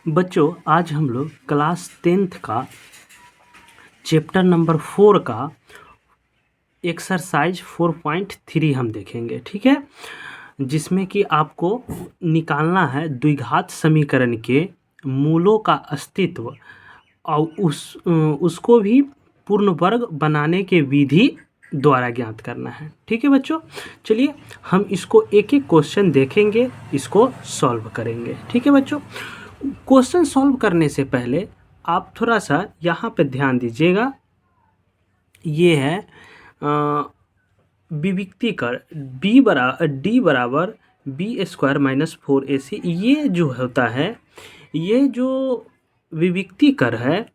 बच्चों, आज हम लोग क्लास 10th का चैप्टर नंबर 4 का एक्सरसाइज 4.3 हम देखेंगे। ठीक है, जिसमें कि आपको निकालना है द्विघात समीकरण के मूलों का अस्तित्व और उसको भी पूर्ण वर्ग बनाने के विधि द्वारा ज्ञात करना है। ठीक है बच्चों, चलिए हम इसको एक एक क्वेश्चन देखेंगे, इसको सॉल्व करेंगे। ठीक है बच्चों, क्वेश्चन सॉल्व करने से पहले आप थोड़ा सा यहाँ पे ध्यान दीजिएगा। ये है विविक्तीकरण डी बराबर बी स्क्वायर माइनस 4ac। ये जो होता है, ये जो विविक्तीकरण है,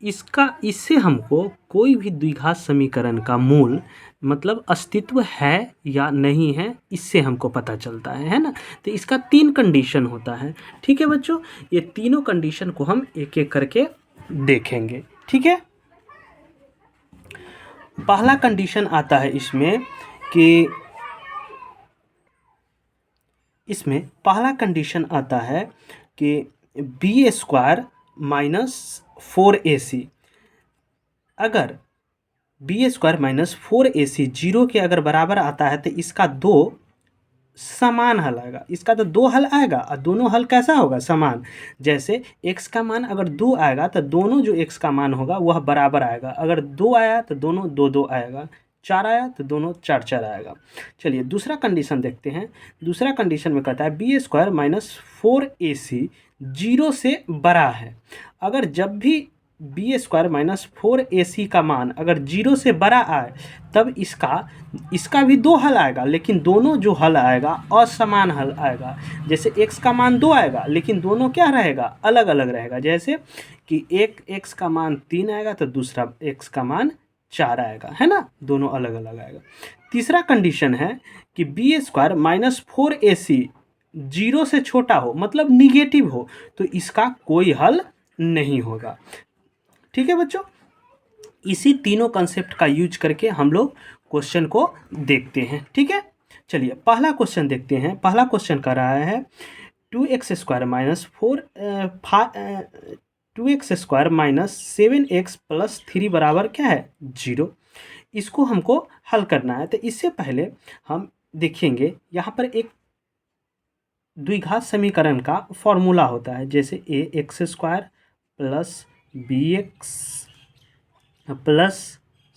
इससे हमको कोई भी द्विघात समीकरण का मूल मतलब अस्तित्व है या नहीं है, इससे हमको पता चलता है ना। तो इसका 3 कंडीशन होता है। ठीक है बच्चों, ये तीनों कंडीशन को हम एक एक करके देखेंगे। ठीक है, पहला कंडीशन आता है इसमें पहला कंडीशन आता है कि बी स्क्वायर माइनस 4ac, अगर बी स्क्वायर माइनस 4ac 0 के अगर बराबर आता है तो इसका 2 समान हल आएगा। इसका तो 2 हल आएगा और दोनों हल कैसा होगा? समान। जैसे x का मान अगर 2 आएगा तो दोनों जो x का मान होगा वह बराबर आएगा। अगर 2 आया तो दोनों 2 2 आएगा, 4 आया तो दोनों 4 4 आएगा। चलिए दूसरा कंडीशन देखते हैं। दूसरा कंडीशन में कहता है बी स्क्वायर माइनस 4ac 0 से बड़ा है। अगर जब भी बी स्क्वायर माइनस 4ac का मान अगर 0 से बड़ा आए तब इसका भी 2 हल आएगा, लेकिन दोनों जो हल आएगा असमान हल आएगा। जैसे x का मान 2 आएगा लेकिन दोनों क्या रहेगा? अलग अलग रहेगा। जैसे कि एक x का मान 3 आएगा तो दूसरा x का मान 4 आएगा, है ना, दोनों अलग अलग आएगा। तीसरा कंडीशन है कि बी स्क्वायर माइनस 4ac 0 से छोटा हो, मतलब निगेटिव हो, तो इसका कोई हल नहीं होगा। ठीक है बच्चों, इसी तीनों कंसेप्ट का यूज करके हम लोग क्वेश्चन को देखते हैं। ठीक है, चलिए पहला क्वेश्चन देखते हैं। पहला क्वेश्चन कर रहा है 2x square minus 2x square minus 7x plus 3 बराबर क्या है? 0। इसको हमको हल करना है। तो इससे पहले हम देखेंगे यहाँ पर एक द्विघात समीकरण का फॉर्मूला होता है। जैसे ax square plus bx plus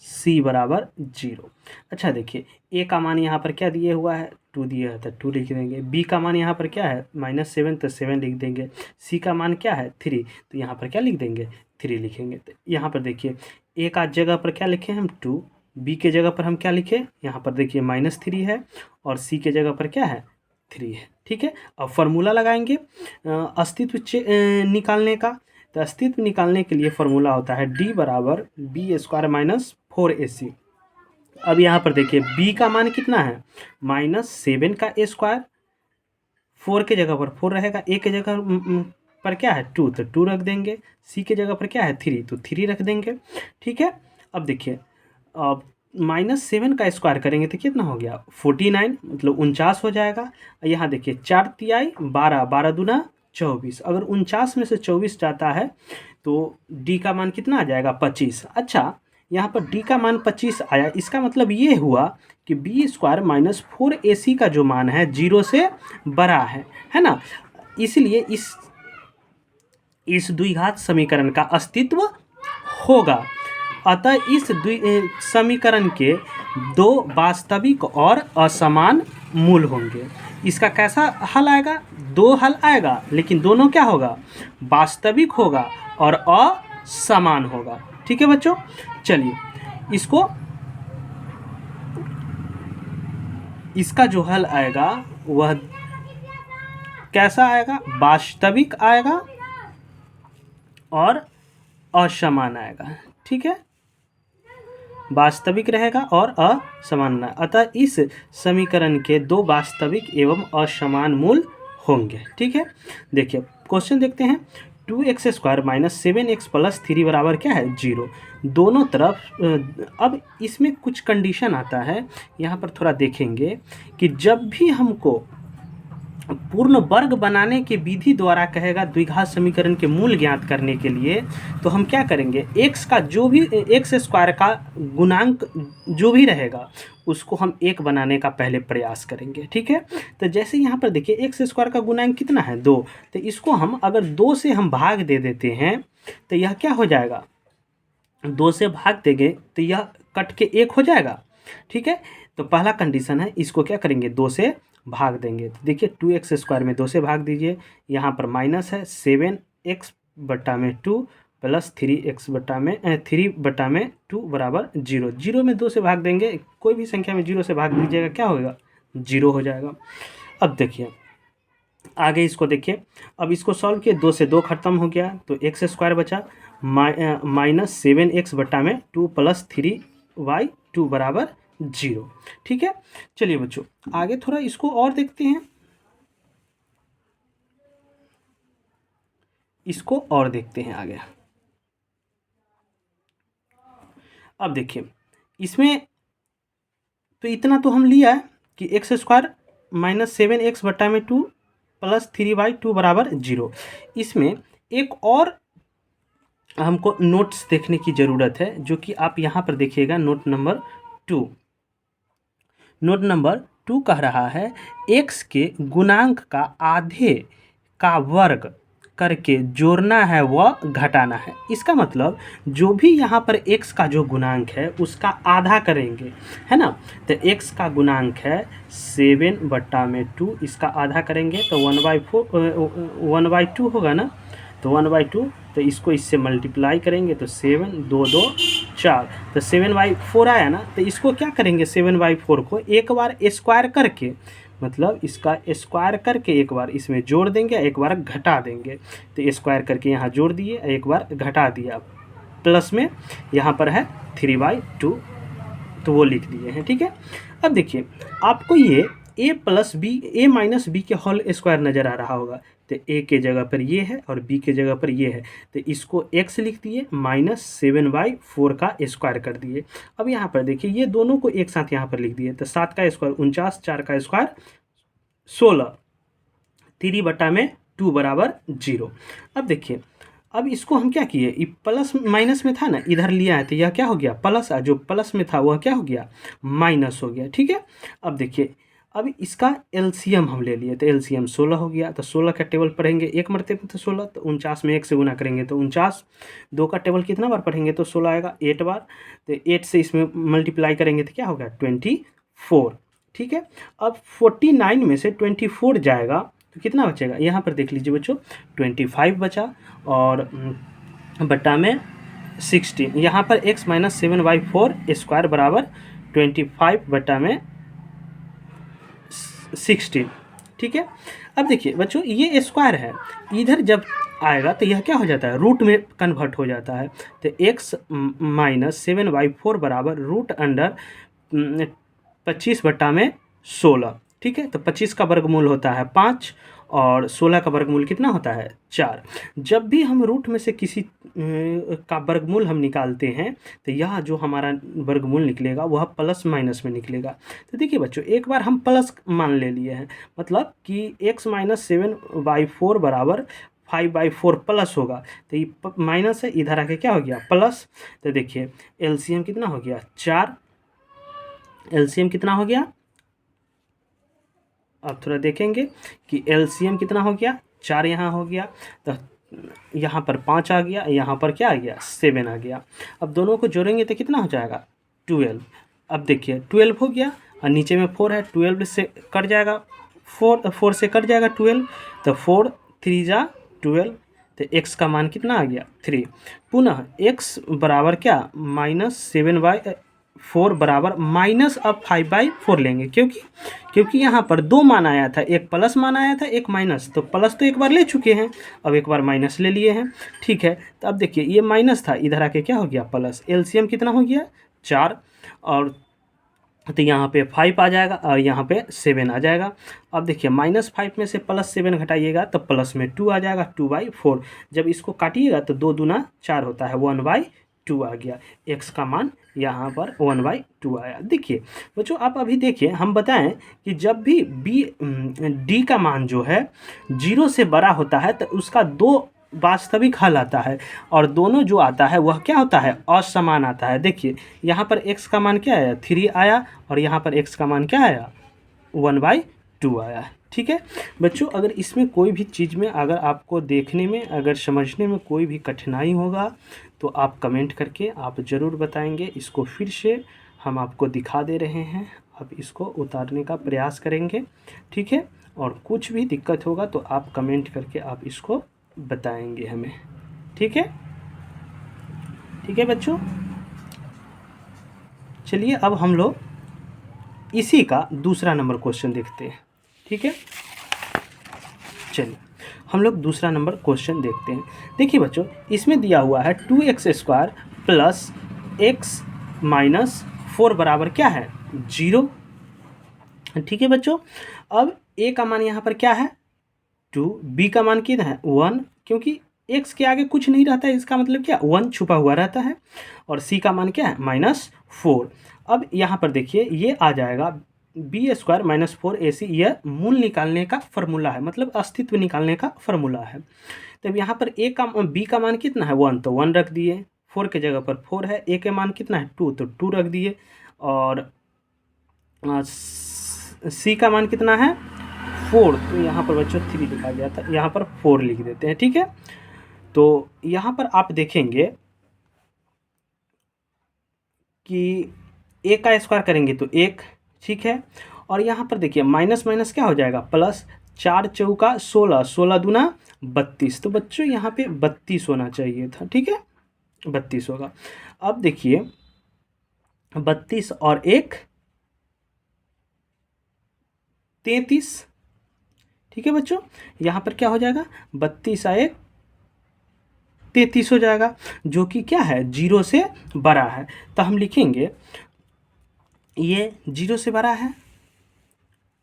c बराबर 0। अच्छा देखिए, a का मान यहाँ पर क्या दिए हुआ है? 2 दिया है तो 2 लिख देंगे। b का मान यहाँ पर क्या है? -7 तो 7 लिख देंगे। c का मान क्या है? 3, तो यहाँ पर क्या लिख देंगे? 3 लिखेंगे। तो यहाँ पर देखिए a का जगह पर क्या लिखे हम? 2। b के जगह पर हम क्या लिखे? यहाँ पर देखिए -3 है और c के जगह पर क्या है? 3 है। ठीक है, अब फार्मूला लगाएंगे अस्तित्व निकालने का। तो अस्तित्व निकालने के लिए फार्मूला होता है डी बराबर बी स्क्वायर माइनस 4ac। अब यहाँ पर देखिए b का मान कितना है? -7 का a स्क्वायर, 4 के जगह पर 4 रहेगा, a के जगह पर क्या है? 2, तो 2 रख देंगे। c के जगह पर क्या है? 3, तो 3 रख देंगे। ठीक है, अब देखिए अब -7 का स्क्वायर करेंगे तो कितना हो गया? 49, मतलब 49 हो जाएगा। यहाँ देखिए 4 तिहाई 12, 12 दूना 24। अगर 49 में से 24 जाता है तो डी का मान कितना आ जाएगा? 25। अच्छा, यहाँ पर डी का मान 25 आया, इसका मतलब ये हुआ कि बी स्क्वायर माइनस 4ac का जो मान है 0 से बड़ा है ना। इसलिए इस द्विघात समीकरण का अस्तित्व होगा। अतः इस समीकरण के 2 वास्तविक और असमान मूल होंगे। इसका कैसा हल आएगा? 2 हल आएगा, लेकिन दोनों क्या होगा? वास्तविक होगा और असमान होगा। ठीक है बच्चों, चलिए इसका जो हल आएगा वह कैसा आएगा? वास्तविक आएगा और असमान आएगा। ठीक है, वास्तविक रहेगा और असमान। अतः इस समीकरण के 2 वास्तविक एवं असमान मूल होंगे। ठीक है, देखिए क्वेश्चन देखते हैं। 2x square minus 7x plus 3 बराबर क्या है? 0। दोनों तरफ अब इसमें कुछ कंडीशन आता है, यहाँ पर थोड़ा देखेंगे कि जब भी हमको पूर्ण वर्ग बनाने के विधि द्वारा कहेगा द्विघात समीकरण के मूल ज्ञात करने के लिए, तो हम क्या करेंगे, एक्स का जो भी एक्स स्क्वायर का गुणांक जो भी रहेगा उसको हम एक बनाने का पहले प्रयास करेंगे। ठीक है, तो जैसे यहाँ पर देखिए एक्स स्क्वायर का गुणांक कितना है 2, तो इसको हम अगर 2 से हम भाग दे देते हैं तो यह क्या हो जाएगा, 2 से भाग देंगे तो यह कट के 1 हो जाएगा। ठीक है, तो पहला कंडीशन है, इसको क्या करेंगे 2 से भाग देंगे, तो देखिए 2x स्क्वायर में 2 से भाग दीजिए, यहाँ पर माइनस है 7x बटा में 2 प्लस 3x बटा में 3 बटा में 2 बराबर 0। 0 में 2 से भाग देंगे, कोई भी संख्या में 0 से भाग दीजिएगा क्या होगा, 0 हो जाएगा। अब देखिए आगे इसको देखिए, अब इसको सॉल्व किए, 2 से 2 खत्म हो गया तो एक्स स्क्वायर बचा, माइनस 7x बटा में 2 प्लस 3y2 बराबर 0। ठीक है, चलिए बच्चों आगे थोड़ा इसको और देखते हैं, इसको और देखते हैं आगे। अब देखिए इसमें तो इतना तो हम लिया है कि एक्स स्क्वायर माइनस 7x बटा में 2 प्लस 3y2 बराबर 0। इसमें एक और हमको नोट्स देखने की ज़रूरत है, जो कि आप यहाँ पर देखिएगा, नोट नंबर 2। नोट नंबर 2 कह रहा है x के गुणांक का आधे का वर्ग करके जोड़ना है व घटाना है। इसका मतलब जो भी यहाँ पर x का जो गुणांक है उसका आधा करेंगे, है ना, तो x का गुणांक है 7 बटा में 2, इसका आधा करेंगे तो 1/2 होगा ना, तो 1/2, तो इसको इससे मल्टीप्लाई करेंगे तो 7 2 2 4, तो 7/4 आया ना, तो इसको क्या करेंगे 7/4 को एक बार स्क्वायर करके, मतलब इसका स्क्वायर करके एक बार इसमें जोड़ देंगे, एक बार घटा देंगे, तो स्क्वायर करके यहाँ जोड़ दिए, एक बार घटा दिया, प्लस में यहाँ पर है 3/2, तो वो लिख दिए हैं। ठीक है, अब देखिए आपको ये a plus b a minus b के होल स्क्वायर नज़र आ रहा होगा, तो a के जगह पर ये है और b के जगह पर ये है, तो इसको x लिख दिए, माइनस 7/4 का स्क्वायर कर दिए। अब यहाँ पर देखिए ये दोनों को एक साथ यहाँ पर लिख दिए, तो 7 का स्क्वायर 49, 4 का स्क्वायर 16, 3 बटा में 2 बराबर 0। अब देखिए अब इसको हम क्या किए, ये प्लस माइनस में था ना, इधर लिया है तो यह क्या हो गया प्लस, जो प्लस में था वह क्या हो गया माइनस हो गया। ठीक है, अब देखिए अब इसका एलसीएम हम ले लिए, तो एलसीएम 16 हो गया, तो 16 का टेबल पढ़ेंगे एक मरतबे तो 16, तो 49 में 1 से गुना करेंगे तो 49, 2 का टेबल कितना बार पढ़ेंगे तो 16 आएगा 8 बार, तो 8 से इसमें मल्टीप्लाई करेंगे तो क्या होगा 24। ठीक है, अब 49 में से 24 जाएगा तो कितना बचेगा, यहाँ पर देख लीजिए बच्चों 25 बचा, और बटा में 16, यहाँ पर x माइनस 7/4 स्क्वायर बराबर 25 बटा में 16। ठीक है, अब देखिए बच्चों ये स्क्वायर है, इधर जब आएगा तो यह क्या हो जाता है रूट में कन्वर्ट हो जाता है, तो x माइनस 7/4 बराबर रूट अंडर 25 बटा में 16। ठीक है, तो 25 का वर्गमूल होता है 5 और 16 का वर्गमूल कितना होता है 4। जब भी हम रूट में से किसी का वर्गमूल हम निकालते हैं तो यह जो हमारा वर्गमूल निकलेगा वह प्लस माइनस में निकलेगा। तो देखिए बच्चों एक बार हम प्लस मान ले लिए हैं, मतलब कि x माइनस 7/4 बराबर 5/4 प्लस होगा, तो ये माइनस है, इधर आके क्या हो गया प्लस। तो देखिए एलसीएम कितना हो गया 4, एलसीएम कितना हो गया, अब थोड़ा देखेंगे कि एलसीएम कितना हो गया 4 यहाँ हो गया, तो यहाँ पर 5 आ गया, यहाँ पर क्या आ गया 7 आ गया। अब दोनों को जोड़ेंगे तो कितना हो जाएगा 12। अब देखिए 12 हो गया और नीचे में 4 है, 12 से कट जाएगा 4 से कट जाएगा 12, तो 4 3 जा 12, तो x का मान कितना आ गया 3। पुनः x बराबर क्या माइनस 7/4 बराबर माइनस अब 5/4 लेंगे, क्योंकि यहाँ पर दो मान आया था, एक प्लस मान आया था एक माइनस, तो प्लस तो एक बार ले चुके हैं, अब एक बार माइनस ले लिए हैं। ठीक है, तो अब देखिए ये माइनस था, इधर आके क्या हो गया प्लस, एलसीएम कितना हो गया 4, और तो यहाँ पे 5 आ जाएगा और यहाँ पे 7 आ जाएगा। अब देखिए -5 में से +7 घटाइएगा तो प्लस में 2 आ जाएगा 2/4। जब इसको काटिएगा तो 2 दूना 4 होता है 1/2 आ गया, x का मान यहाँ पर 1/2 आया। देखिए बच्चों, आप अभी देखिए, हम बताएं कि जब भी डी का मान जो है 0 से बड़ा होता है तो उसका दो वास्तविक हल आता है, और दोनों जो आता है वह क्या होता है, असमान आता है। देखिए यहाँ पर x का मान क्या आया, 3 आया, और यहाँ पर x का मान क्या आया, 1/2 आया। ठीक है बच्चों, अगर इसमें कोई भी चीज़ में अगर आपको देखने में, अगर समझने में कोई भी कठिनाई होगा तो आप कमेंट करके आप ज़रूर बताएंगे। इसको फिर से हम आपको दिखा दे रहे हैं, आप इसको उतारने का प्रयास करेंगे। ठीक है, और कुछ भी दिक्कत होगा तो आप कमेंट करके आप इसको बताएंगे हमें। ठीक है, ठीक है बच्चों, चलिए अब हम लोग इसी का दूसरा नंबर क्वेश्चन देखते हैं। ठीक है, चलिए हम लोग दूसरा नंबर क्वेश्चन देखते हैं। देखिए बच्चों, इसमें दिया हुआ है 2x² प्लस x माइनस 4 बराबर क्या है, 0। ठीक है बच्चों, अब a का मान यहाँ पर क्या है, 2, b का मान कितना है, 1, क्योंकि x के आगे कुछ नहीं रहता है, इसका मतलब क्या, 1 छुपा हुआ रहता है, और c का मान क्या है, -4। अब यहाँ पर देखिए ये आ जाएगा b² माइनस 4ac, यह मूल निकालने का फॉर्मूला है, मतलब अस्तित्व निकालने का फॉर्मूला है। तब यहाँ पर b का मान कितना है, 1, तो 1 रख दिए, 4 के जगह पर 4 है, a के मान कितना है, 2, तो 2 रख दिए, और c का मान कितना है, 4, तो यहाँ पर बच्चों 3 लिखा गया था, यहाँ पर 4 लिख देते हैं। ठीक है, तो यहाँ पर आप देखेंगे कि a का स्क्वायर करेंगे तो 1, ठीक है, और यहाँ पर देखिए माइनस माइनस क्या हो जाएगा, प्लस, 4 चौका 16, 16 दूना 32, तो बच्चों यहाँ पे 32 होना चाहिए था। ठीक है, 32 होगा। अब देखिए 32 और 1 33। ठीक है बच्चों, यहाँ पर क्या हो जाएगा, 32 और 1 33 हो जाएगा, जो कि क्या है, 0 से बड़ा है। तो हम लिखेंगे ये 0 से बड़ा है।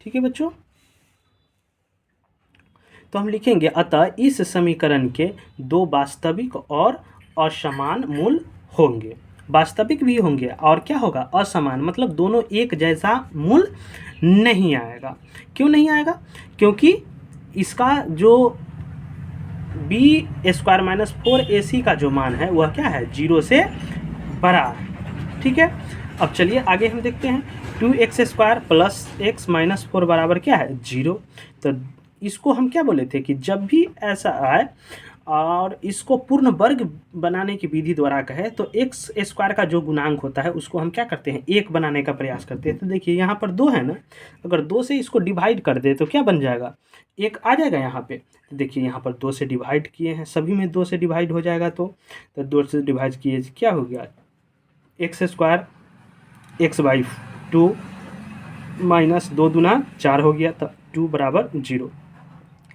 ठीक है बच्चों, तो हम लिखेंगे अतः इस समीकरण के दो वास्तविक और असमान मूल होंगे। वास्तविक भी होंगे और क्या होगा, असमान, मतलब दोनों एक जैसा मूल नहीं आएगा। क्यों नहीं आएगा, क्योंकि इसका जो b² माइनस 4ac का जो मान है वह क्या है, 0 से बड़ा है। ठीक है, अब चलिए आगे हम देखते हैं, 2x² प्लस x माइनस 4 बराबर क्या है, 0। तो इसको हम क्या बोले थे कि जब भी ऐसा आए और इसको पूर्ण वर्ग बनाने की विधि द्वारा कहे तो x² का जो गुणांक होता है उसको हम क्या करते हैं, 1 बनाने का प्रयास करते हैं। तो देखिए यहाँ पर 2 है ना, अगर 2 से इसको डिवाइड कर दे तो क्या बन जाएगा, 1 आ जाएगा यहाँ पे। तो देखिए यहाँ पर 2 से डिवाइड किए हैं, सभी में 2 से डिवाइड हो जाएगा, तो 2 से डिवाइड किए क्या हो गया, x² x/2 माइनस 2 दूना 4 हो गया, तो 2 बराबर 0,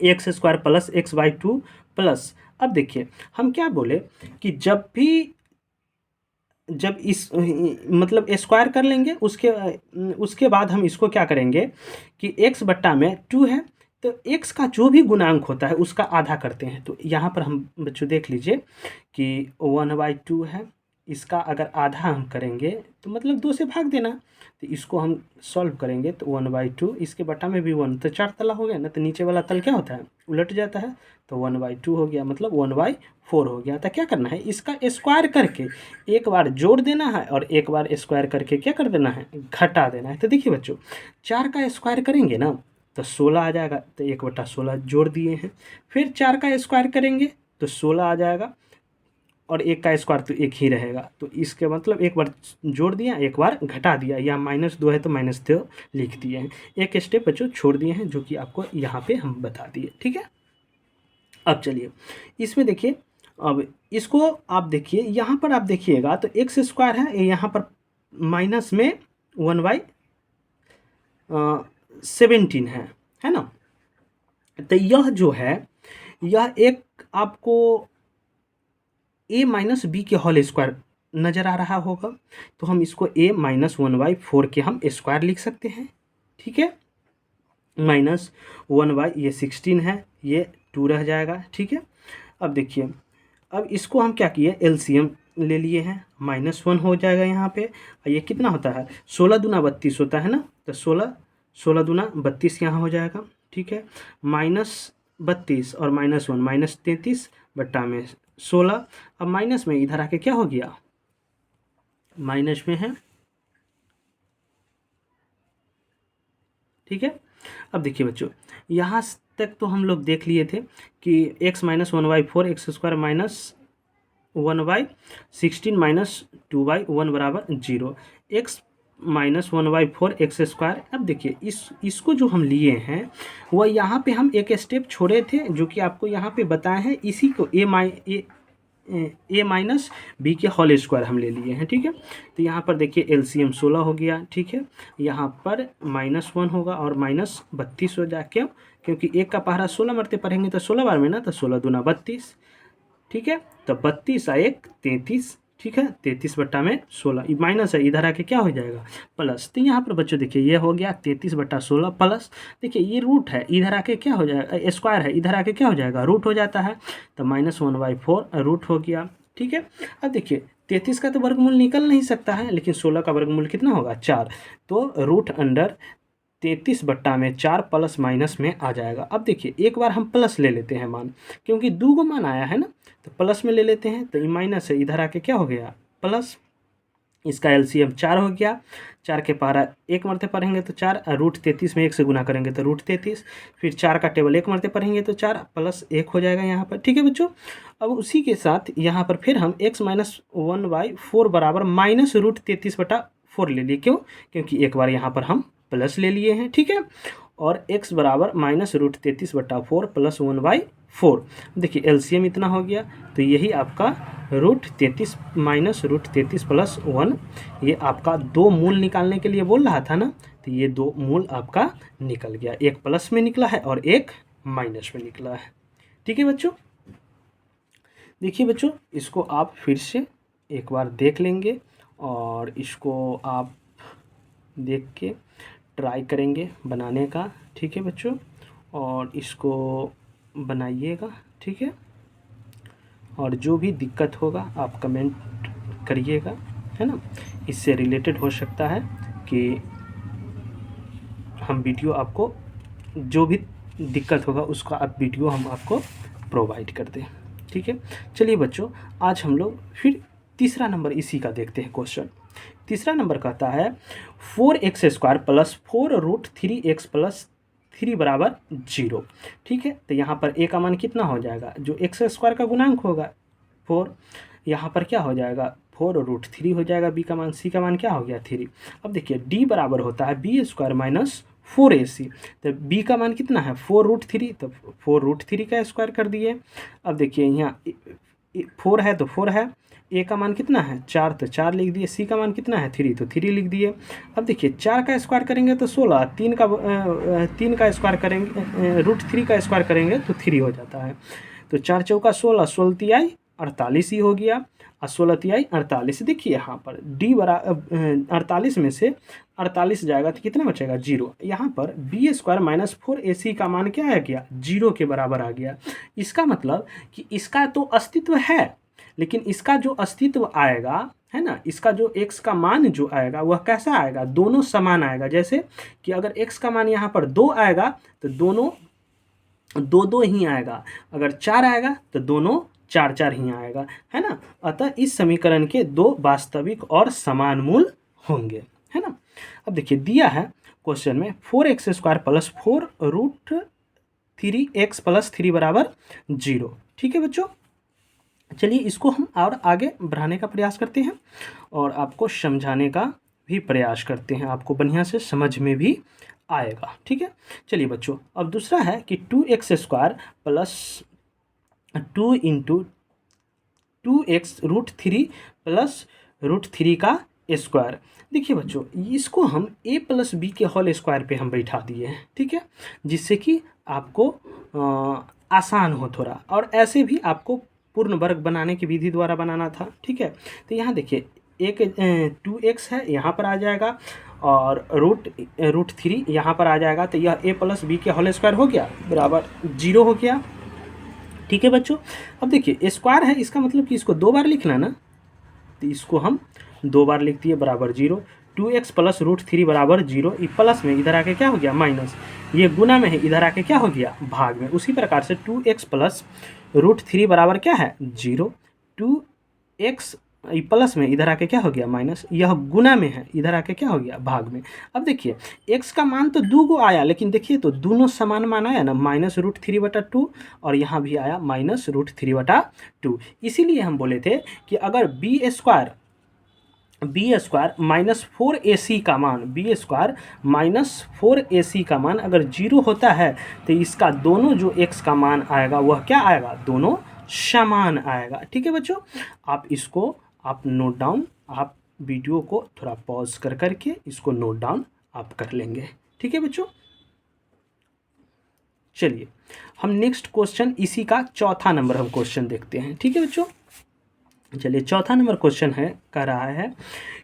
x² प्लस x/2 प्लस। अब देखिए हम क्या बोले कि जब इस मतलब स्क्वायर कर लेंगे, उसके बाद हम इसको क्या करेंगे कि x बट्टा में 2 है तो x का जो भी गुणांक होता है उसका आधा करते हैं। तो यहाँ पर हम बच्चों देख लीजिए कि 1/2 है, इसका अगर आधा हम करेंगे तो मतलब 2 से भाग देना, तो इसको हम सॉल्व करेंगे तो 1/2, इसके बटा में भी 1, तो 4 तला हो गया ना, तो नीचे वाला तल क्या होता है, उलट जाता है, तो 1/2 हो गया, मतलब 1/4 हो गया। तो क्या करना है, इसका स्क्वायर करके एक बार जोड़ देना है और एक बार स्क्वायर करके क्या कर देना है, घटा देना है। तो देखिए बच्चों 4 का स्क्वायर करेंगे ना तो 16 आ जाएगा, तो 1/16 जोड़ दिए हैं, फिर 4 का स्क्वायर करेंगे तो 16 आ जाएगा, और 1 का स्क्वायर तो 1 ही रहेगा। तो इसके मतलब एक बार जोड़ दिया, एक बार घटा दिया, या -2 है तो -2 लिख दिए हैं, एक स्टेप बच्चों छोड़ दिए हैं, जो कि आपको यहाँ पे हम बता दिए। ठीक है, अब चलिए इसमें देखिए, अब इसको आप देखिए, यहाँ पर आप देखिएगा तो x² है, यहाँ पर माइनस में 1/17 है ना। तो यह जो है, यह एक आपको a माइनस बी के होल स्क्वायर नज़र आ रहा होगा, तो हम इसको a माइनस 1/4 के हम स्क्वायर लिख सकते हैं। ठीक है, -1 ये 16 है, ये 2 रह जाएगा। ठीक है, अब देखिए, अब इसको हम क्या किए, एलसीएम ले लिए हैं, -1 हो जाएगा यहाँ पे। ये कितना होता है, 16 दूना 32 होता है ना, तो 16 दूना 32 यहाँ हो जाएगा। ठीक है, -32 और -1 -33 बट्टा में 16। अब माइनस में इधर आके क्या हो गया, माइनस में है। ठीक है, अब देखिए बच्चों, यहाँ तक तो हम लोग देख लिए थे कि x - 1/4 एक्स स्क्वायर -1/16 -2/1 बराबर 0। x - 1/4 x square. अब देखिए इसको जो हम लिए हैं वह यहाँ पे हम एक स्टेप छोड़े थे, जो कि आपको यहाँ पे बताए हैं। इसी को ए माइनस बी के होल स्क्वायर हम ले लिए हैं। ठीक है, तो यहाँ पर देखिए एलसीएम 16 हो गया। ठीक है, यहाँ पर -1 होगा और -32 हो जाए। क्यों, क्योंकि एक का पहरा 16 मरते पढ़ेंगे तो 16 बार में ना, तो 16 दूना 32। ठीक है, तो 32 आ 1 33। ठीक है, 33 बट्टा में 16, माइनस है, इधर आके क्या हो जाएगा, प्लस। तो यहाँ पर बच्चों देखिए ये हो गया 33 बट्टा 16 प्लस। देखिए ये रूट है, इधर आके क्या हो जाएगा, स्क्वायर है, इधर आके क्या हो जाएगा, रूट हो जाता है। तो -1/4 रूट हो गया। ठीक है, अब देखिए 33 का तो वर्गमूल निकल नहीं सकता है, लेकिन 16 का वर्गमूल कितना होगा, 4। तो रूट अंडर 33 बट्टा में 4 प्लस माइनस में आ जाएगा। अब देखिए एक बार हम प्लस ले लेते हैं मान, क्योंकि 2 को मान आया है ना, तो प्लस में ले लेते हैं। तो ये माइनस है, इधर आके क्या हो गया, प्लस। इसका एलसीएम 4 हो गया। 4 के पहारा 1 मरते पढ़ेंगे तो 4, रूट 33 में 1 से गुना करेंगे तो रूट 33। फिर 4 का टेबल 1 मरते पढ़ेंगे तो 4 प्लस 1 हो जाएगा यहाँ पर। ठीक है बच्चों, अब उसी के साथ यहाँ पर फिर हम x - 1/4 बराबर -√33/4 ले लिए। क्यों, क्योंकि एक बार यहाँ पर हम प्लस ले लिए हैं। ठीक है, और x बराबर -√33/4 + 1/4। देखिए एलसीएम इतना हो गया, तो यही आपका √33 -√33 + 1, ये आपका दो मूल निकालने के लिए बोल रहा था ना, तो ये दो मूल आपका निकल गया। एक प्लस में निकला है और एक माइनस में निकला है। ठीक है बच्चों, देखिए बच्चों, इसको आप फिर से एक बार देख लेंगे और इसको आप देख के ट्राई करेंगे बनाने का। ठीक है बच्चों, और इसको बनाइएगा। ठीक है, और जो भी दिक्कत होगा आप कमेंट करिएगा, है ना। इससे रिलेटेड हो सकता है कि हम वीडियो आपको, जो भी दिक्कत होगा उसका आप वीडियो हम आपको प्रोवाइड कर दें। ठीक है, चलिए बच्चों, आज हम लोग फिर तीसरा नंबर इसी का देखते हैं क्वेश्चन। तीसरा नंबर कहता है 4x² + 4√3x + 3 बराबर 0। ठीक है, तो यहाँ पर a का मान कितना हो जाएगा, जो x² का गुणांक होगा 4, यहाँ पर क्या हो जाएगा 4√3 हो जाएगा। b का मान, c का मान क्या हो गया 3। अब देखिए d बराबर होता है b² - 4ac, तो b का मान कितना है 4√3, तो 4√3 का स्क्वायर कर दिए। अब देखिए यहाँ 4 है तो 4 है, a का मान कितना है 4, तो 4 लिख दिए। c का मान कितना है 3, तो 3 लिख दिए। अब देखिए 4 का स्क्वायर करेंगे तो 16, 3 का स्क्वायर करेंगे, √3 का स्क्वायर करेंगे तो 3 हो जाता है। तो 4 चौका 16, 16 तिहाई 48 ही हो गया, और 16 तिहाई 48। देखिए यहाँ पर d बराबर 48 में से 48 जाएगा तो कितना बचेगा 0। यहाँ पर b² - 4ac का मान क्या आ गया, 0 के बराबर आ गया। इसका मतलब कि इसका तो अस्तित्व है, लेकिन इसका जो अस्तित्व आएगा, है ना, इसका जो x का मान जो आएगा वह कैसा आएगा, दोनों समान आएगा। जैसे कि अगर x का मान यहाँ पर 2 आएगा तो दोनों 2 ही आएगा, अगर 4 आएगा तो दोनों 4 ही आएगा, है ना। अतः इस समीकरण के दो वास्तविक और समान मूल होंगे, है ना। अब देखिए दिया है क्वेश्चन में 4x² + 4√3x + 3 बराबर 0। ठीक है बच्चों, चलिए इसको हम और आगे बढ़ाने का प्रयास करते हैं और आपको समझाने का भी प्रयास करते हैं, आपको बढ़िया से समझ में भी आएगा। ठीक है, चलिए बच्चों, अब दूसरा है कि 2x² + 2 × 2x √3 + √3 का स्क्वायर। देखिए बच्चों, इसको हम a + b के होल स्क्वायर पे हम बैठा दिए हैं। ठीक है, जिससे कि आपको आसान हो थोड़ा, और ऐसे भी आपको पूर्ण वर्ग बनाने की विधि द्वारा बनाना था। ठीक है, तो यहाँ देखिए एक 2x है यहाँ पर आ जाएगा, और √3 यहाँ पर आ जाएगा, तो यह a + b के होल स्क्वायर हो गया बराबर 0 हो गया। ठीक है बच्चों, अब देखिए स्क्वायर है, इसका मतलब कि इसको 2 बार लिखना ना, तो इसको हम 2 बार लिख दिए बराबर 0। 2x प्लस रूट 3 बराबर 0। ये प्लस में इधर आके क्या हो गया माइनस, ये गुना में है इधर आके क्या हो गया भाग में। उसी प्रकार से 2x प्लस रूट 3 बराबर क्या है 0। 2x प्लस में इधर आके क्या हो गया माइनस, यह गुना में है इधर आके क्या हो गया भाग में। अब देखिए x का मान तो 2 गो आया, लेकिन देखिए तो दोनों समान मान आया ना, माइनस रूट 3/2 और यहाँ भी आया माइनस रूट 3/2। इसीलिए हम बोले थे कि अगर बी स्क्वायर माइनस 4ac का मान, बी स्क्वायर माइनस 4ac का मान अगर 0 होता है तो इसका दोनों जो x का मान आएगा वह क्या आएगा, दोनों समान आएगा। ठीक है बच्चों, आप इसको आप नोट डाउन, आप वीडियो को थोड़ा पॉज कर करके इसको नोट डाउन आप कर लेंगे। ठीक है बच्चों, चलिए हम नेक्स्ट क्वेश्चन इसी का चौथा नंबर हम क्वेश्चन देखते हैं। ठीक है बच्चों, चलिए चौथा नंबर क्वेश्चन है, कह रहा है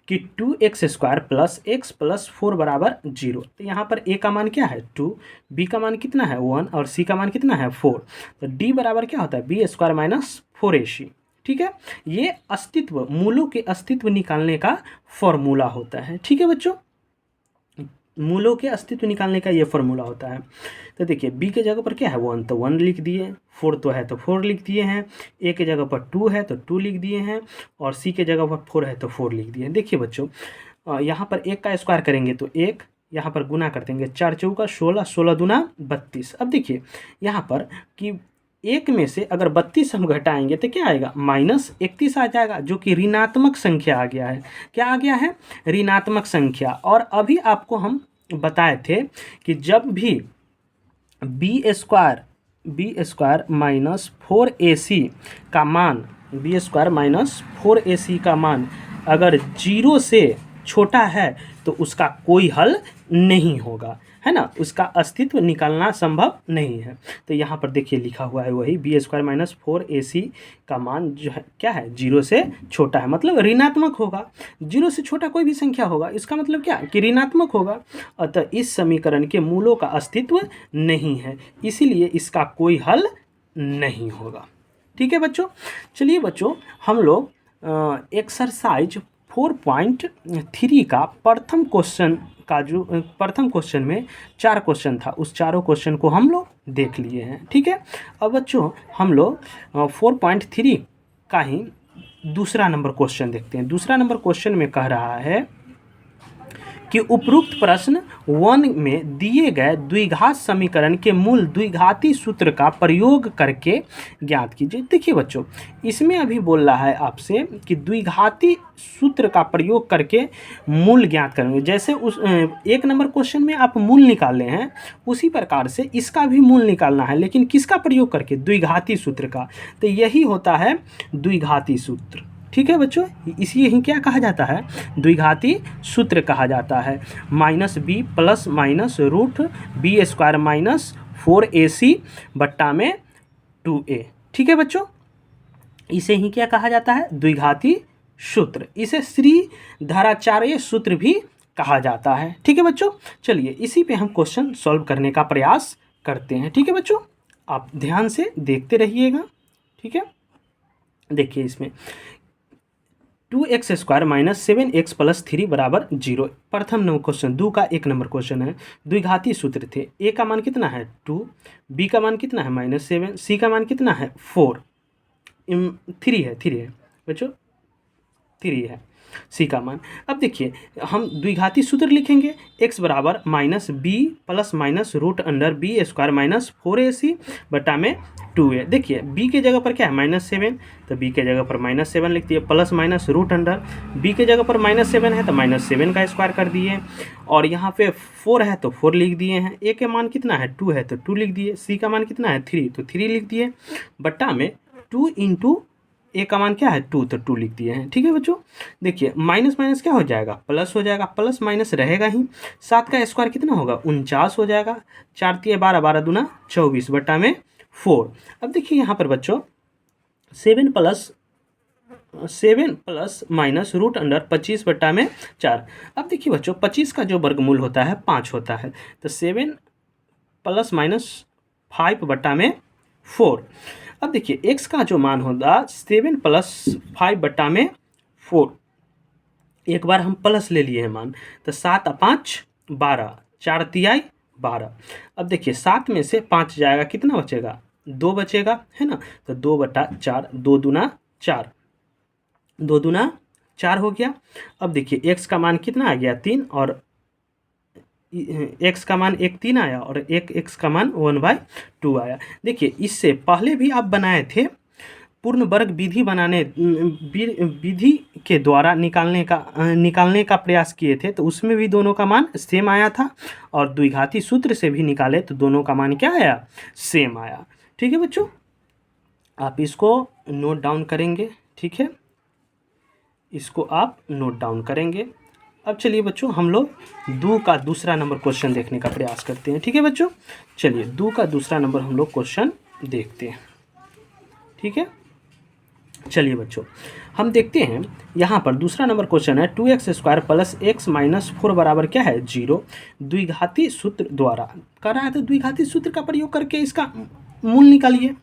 कि 2x square plus x plus 4 बराबर 0। तो यहाँ पर a का मान क्या है 2, b का मान कितना है 1 और c का मान कितना है 4। तो d बराबर क्या होता है बी स्क्वायर माइनस 4ac। ठीक है, ये अस्तित्व, मूलों के अस्तित्व निकालने का फॉर्मूला होता है। ठीक है बच्चों, मूलों के अस्तित्व निकालने का ये फॉर्मूला होता है। तो देखिए b के जगह पर क्या है 1 तो 1 लिख दिए, 4 तो है तो 4 लिख दिए हैं, a के जगह पर 2 है तो 2 लिख दिए हैं और c के जगह पर 4 है तो 4 लिख दिए हैं। देखिए बच्चों यहाँ पर 1 का स्क्वायर करेंगे तो 1, यहाँ पर गुना कर देंगे 4 चौका 16, 16 दूना 32। अब देखिए यहाँ पर कि 1 में से अगर 32 हम घटाएंगे तो क्या आएगा माइनस 31 आ जाएगा, जो कि ऋणात्मक संख्या आ गया है। क्या आ गया है, ऋणात्मक संख्या। और अभी आपको हम बताए थे कि जब भी बी स्क्वायर माइनस 4ac का मान, बी स्क्वायर माइनस 4ac का मान अगर 0 से छोटा है तो उसका कोई हल नहीं होगा, है ना, उसका अस्तित्व निकालना संभव नहीं है। तो यहाँ पर देखिए लिखा हुआ है वही बी स्क्वायर माइनस 4ac का मान जो है क्या है 0 से छोटा है, मतलब ऋणात्मक होगा। 0 से छोटा कोई भी संख्या होगा इसका मतलब क्या कि ऋणात्मक होगा। अतः इस समीकरण के मूलों का अस्तित्व नहीं है, इसीलिए इसका कोई हल नहीं होगा। ठीक है बच्चों, चलिए बच्चों हम लोग एक्सरसाइज 4.3 का प्रथम क्वेश्चन का जो प्रथम क्वेश्चन में 4 क्वेश्चन था, उस चारों क्वेश्चन को हम लोग देख लिए हैं। ठीक है, अब बच्चों हम लोग 4.3 का ही दूसरा नंबर क्वेश्चन देखते हैं। दूसरा नंबर क्वेश्चन में कह रहा है कि उपरोक्त प्रश्न 1 में दिए गए द्विघात समीकरण के मूल द्विघाती सूत्र का प्रयोग करके ज्ञात कीजिए। देखिए बच्चों इसमें अभी बोल रहा है आपसे कि द्विघाती सूत्र का प्रयोग करके मूल ज्ञात करेंगे। जैसे उस 1 नंबर क्वेश्चन में आप मूल निकाले हैं, उसी प्रकार से इसका भी मूल निकालना है, लेकिन किसका प्रयोग करके, द्विघाती सूत्र का। तो यही होता है द्विघाती सूत्र। ठीक है बच्चों, इसी यही क्या कहा जाता है, द्विघाती सूत्र कहा जाता है। Minus b plus minus root b square minus 4ac बट्टा में 2a। ठीक है बच्चों, इसे ही क्या कहा जाता है, द्विघाती सूत्र। इसे श्रीधराचार्य सूत्र भी कहा जाता है। ठीक है बच्चों, चलिए इसी पे हम क्वेश्चन सॉल्व करने का प्रयास करते हैं। ठीक है बच्चों, आप ध्यान से देखते रहिएगा। ठीक है, देखिए इसमें 2x square minus 7x plus 3 बराबर 0। प्रथम नंबर क्वेश्चन 2 का 1 नंबर क्वेश्चन है। द्विघाती सूत्र थे, a का मान कितना है 2, b का मान कितना है -7, c का मान कितना है 4, 3 है बच्चों, 3 है c का मान। अब देखिए हम द्विघाती सूत्र लिखेंगे, x बराबर minus b plus minus root under b square minus 4ac बटा में 2a। देखिए b के जगह पर क्या है -7, तो b के जगह पर -7 लिख दिए, plus minus root under b के जगह पर -7 है तो -7 का स्क्वायर कर दिए, और यहाँ पे 4 है तो 4 लिख दिए हैं। a के मान कितना है 2 है तो 2 लिख दिए, c का मान कितना है 3 तो 3 लिख दिए, बट्टा में 2 इंटू a का मान क्या है 2 तो 2 लिख दिए हैं। ठीक है बच्चों, देखिए माइनस माइनस क्या हो जाएगा, प्लस हो जाएगा, प्लस माइनस रहेगा ही। 7 का स्क्वायर कितना होगा 49 हो जाएगा, 4 3 12, 12 दूना 24 बट्टा में 4। अब देखिए यहाँ पर बच्चों 7 प्लस माइनस रूट अंडर 25 बट्टा में 4। अब देखिए बच्चों 25 का जो वर्गमूल होता है 5 होता है, तो 7 प्लस माइनस 5 बट्टा में 4। अब देखिए x का जो मान होगा 7 प्लस 5 बट्टा में 4। एक बार हम प्लस ले लिए हैं मान, तो 7 और 5 12, 4 तिहाई 12। अब देखिए 7 में से 5 जाएगा, कितना बचेगा? 2 बचेगा, है ना। तो 2/4, 2 दूना 4, 2 दूना 4 हो गया। अब देखिए x का मान कितना आ गया? 3, और x का मान 1 3 आया, और एक x का मान 1/2 आया। देखिए इससे पहले भी आप बनाए थे, पूर्ण वर्ग विधि बनाने विधि के द्वारा निकालने का प्रयास किए थे, तो उसमें भी दोनों का मान सेम आया था, और द्विघाती सूत्र से भी निकाले तो दोनों का मान क्या आया? सेम आया। ठीक है बच्चों, आप इसको नोट डाउन करेंगे। ठीक है, इसको आप नोट डाउन करेंगे। अब चलिए बच्चों, हम लोग दो का दूसरा नंबर क्वेश्चन देखने का प्रयास करते हैं। ठीक है बच्चों, चलिए दो का दूसरा नंबर हम लोग क्वेश्चन देखते हैं। ठीक है, चलिए बच्चों हम देखते हैं। यहाँ पर दूसरा नंबर क्वेश्चन है 2x² प्लस x माइनस 4 बराबर क्या है? 0। द्विघाती सूत्र द्वारा कर रहा है, तो द्विघाती सूत्र का प्रयोग करके इसका मूल निकालिए।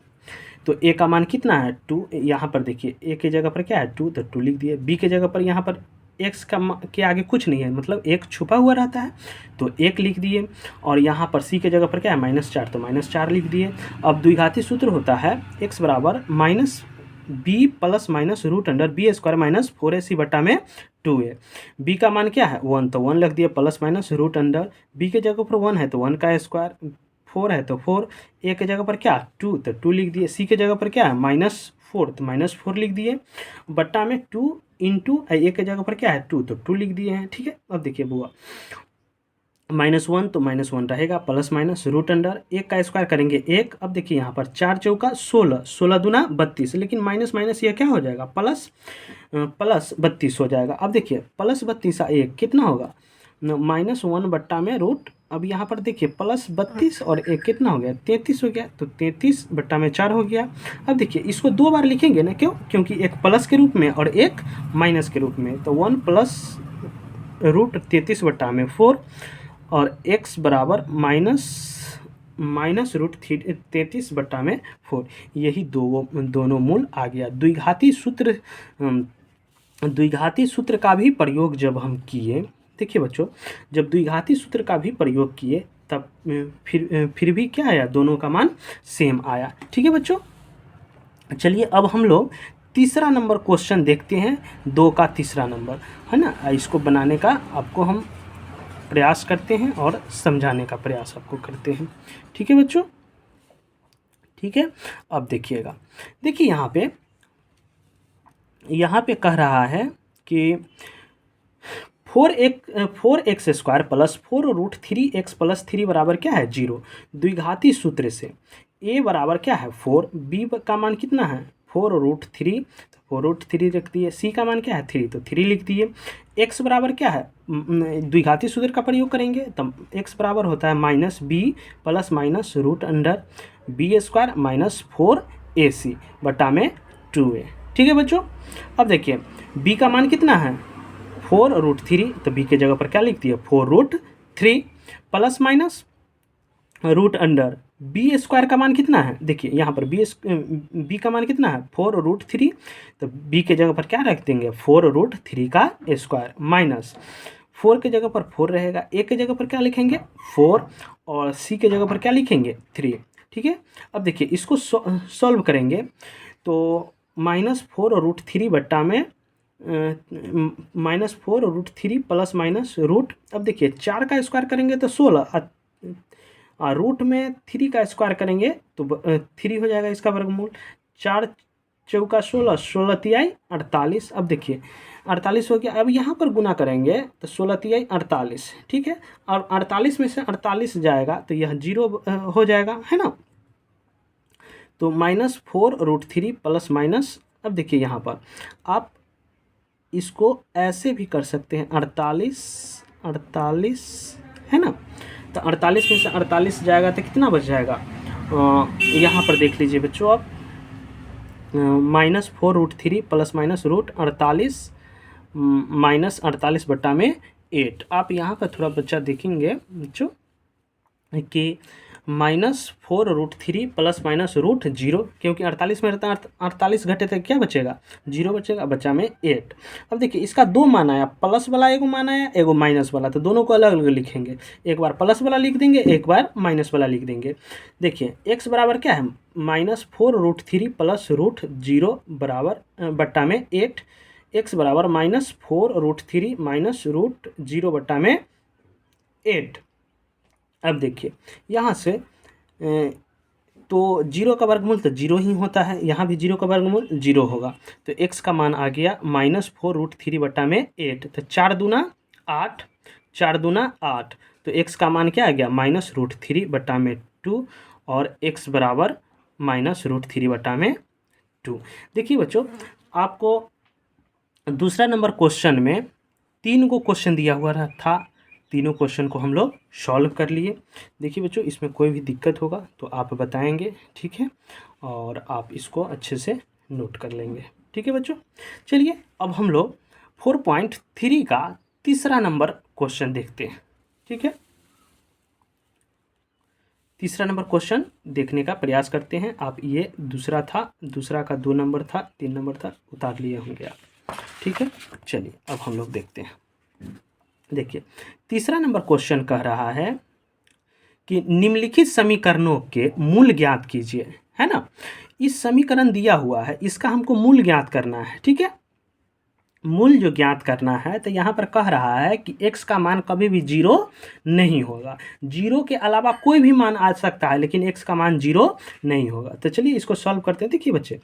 तो a का मान कितना है? 2। यहाँ पर देखिए a के जगह पर क्या है? 2, तो 2 लिख दिए। b के जगह पर यहाँ पर x के आगे कुछ नहीं है, मतलब 1 छुपा हुआ रहता है, तो 1 लिख दिए। और यहाँ पर c के जगह पर क्या है? -4, तो -4 लिख दिए। अब द्विघाती सूत्र होता है x बराबर minus b plus minus root under b square minus 4ac बटा में 2a। बी का मान क्या है? 1, तो 1 लग दिया, plus minus root under b के जगह पर 1 है तो 1 का स्क्वायर, 4 है तो 4, ए के जगह पर क्या? 2, तो 2 लिख दिए। सी के जगह पर क्या है? -4, तो -4 लिख दिए, बट्टा में 2 इंटू ए के जगह पर क्या है? 2, तो 2 लिख दिए हैं। ठीक है, अब देखिए बुआ, -1 तो -1 रहेगा, प्लस माइनस रूट अंडर 1 का स्क्वायर करेंगे 1। अब देखिए यहाँ पर 4 चौका 16, 16 दूना 32, लेकिन माइनस माइनस ये क्या हो जाएगा? प्लस 32 हो जाएगा। अब देखिए प्लस 32 1 कितना होगा? -1 बट्टा में रूट, अब यहाँ पर देखिए प्लस 32 और 1 कितना हो गया? 33 हो गया, तो 33 बट्टा में 4 हो गया। अब देखिए इसको 2 बार लिखेंगे ना, क्यों? क्योंकि एक प्लस के रूप में और एक माइनस के रूप में, तो 1 प्लस रूट 33 बट्टा में 4, और x बराबर माइनस रूट 33 बट्टा में 4। यही दोनों मूल आ गया। द्विघाती सूत्र का भी प्रयोग जब हम किए, देखिए बच्चों, जब द्विघाती सूत्र का भी प्रयोग किए तब फिर भी क्या आया? दोनों का मान सेम आया। ठीक है बच्चों, चलिए अब हम लोग तीसरा नंबर क्वेश्चन देखते हैं, 2 का तीसरा नंबर, है ना। इसको बनाने का आपको हम प्रयास करते हैं और समझाने का प्रयास आपको करते हैं। ठीक है बच्चों, ठीक है। अब देखिएगा, देखिए यहाँ पे कह रहा है कि 4x² प्लस 4√3x प्लस 3 बराबर क्या है? 0। द्विघाती सूत्र से a बराबर क्या है? 4, b का मान कितना है? 4√3, तो 4√3 रख दिए। c का मान क्या है? 3, तो 3 लिख दिए। x बराबर क्या है? द्विघाती सूत्र का प्रयोग करेंगे तब x बराबर होता है -b plus minus root under b square minus 4ac बटा में 2a। ठीक है बच्चों, अब देखिए b का मान कितना है? 4√3, तो b के जगह पर क्या लिख दिया? 4√3 plus minus root under b square का मान कितना है? देखिए यहाँ पर बी का मान कितना है? 4√3, तो बी के जगह पर क्या रख देंगे? 4√3 का स्क्वायर माइनस 4 के जगह पर 4 रहेगा, ए के जगह पर क्या लिखेंगे? 4, और सी के जगह पर क्या लिखेंगे? 3। ठीक है, अब देखिए इसको सॉल्व करेंगे तो -4√3 बट्टा में -4√3 प्लस माइनस रूट, अब देखिए 4 का स्क्वायर करेंगे तो 16, रूट में 3 का स्क्वायर करेंगे तो 3 हो जाएगा इसका वर्गमूल। 4 चौका 16, 16 तिहाई 48। अब देखिए 48 हो गया। अब यहाँ पर गुना करेंगे तो 16 तिहाई 48। ठीक है, और 48 में से 48 जाएगा तो यह 0 हो जाएगा, है ना। तो -4√3 प्लस माइनस, अब देखिए यहाँ पर आप इसको ऐसे भी कर सकते हैं, 48 है ना। तो 48 में से 48 जाएगा तो कितना बच जाएगा? यहाँ पर देख लीजिए बच्चों आप, -4√3 प्लस माइनस रूट 48 माइनस 48 बट्टा में 8। आप यहाँ पर थोड़ा बच्चा देखेंगे बच्चों कि -4√3 प्लस माइनस रूट 0, क्योंकि 48 में रहता है, 48 घटे तो क्या बचेगा, 0 बचेगा, बचा में 8। अब देखिए इसका दो मान आया, प्लस वाला एगो मान आया, एगो माइनस वाला, तो दोनों को अलग अलग लिखेंगे, एक बार प्लस वाला लिख देंगे, एक बार माइनस वाला लिख देंगे। देखिए x बराबर क्या है, -4√3 प्लस रूट 0 बराबर बट्टा में 8, x बराबर -4√3 माइनस रूट 0 बट्टा में 8। अब देखिए यहाँ से तो 0 का वर्गमूल तो 0 ही होता है, यहाँ भी 0 का वर्गमूल 0 होगा, तो x का मान आ गया -4√3 बट्टा में 8, तो 4 दूना 8, 4 दूना 8, तो x का मान क्या आ गया, -√3 बट्टा में 2, और x बराबर -√3 बट्टा में 2। देखिए बच्चों, आपको दूसरा नंबर क्वेश्चन में 3 को क्वेश्चन दिया हुआ था, तीनों क्वेश्चन को हम लोग सॉल्व कर लिए। देखिए बच्चों, इसमें कोई भी दिक्कत होगा तो आप बताएंगे, ठीक है, और आप इसको अच्छे से नोट कर लेंगे, ठीक है बच्चों। चलिए अब हम लोग 4.3 का तीसरा नंबर क्वेश्चन देखते हैं, ठीक है। तीसरा नंबर क्वेश्चन देखने का प्रयास करते हैं। आप ये दूसरा था, दूसरा का 2 नंबर था, 3 नंबर था, उतार लिए होंगे आप, ठीक है। चलिए अब हम लोग देखते हैं। देखिए तीसरा नंबर क्वेश्चन कह रहा है कि निम्नलिखित समीकरणों के मूल ज्ञात कीजिए, है ना। इस समीकरण दिया हुआ है, इसका हमको मूल ज्ञात करना है, ठीक है। मूल जो ज्ञात करना है, तो यहाँ पर कह रहा है कि x का मान कभी भी 0 नहीं होगा, 0 के अलावा कोई भी मान आ सकता है, लेकिन x का मान 0 नहीं होगा। तो चलिए इसको सॉल्व करते हैं। देखिए बच्चे,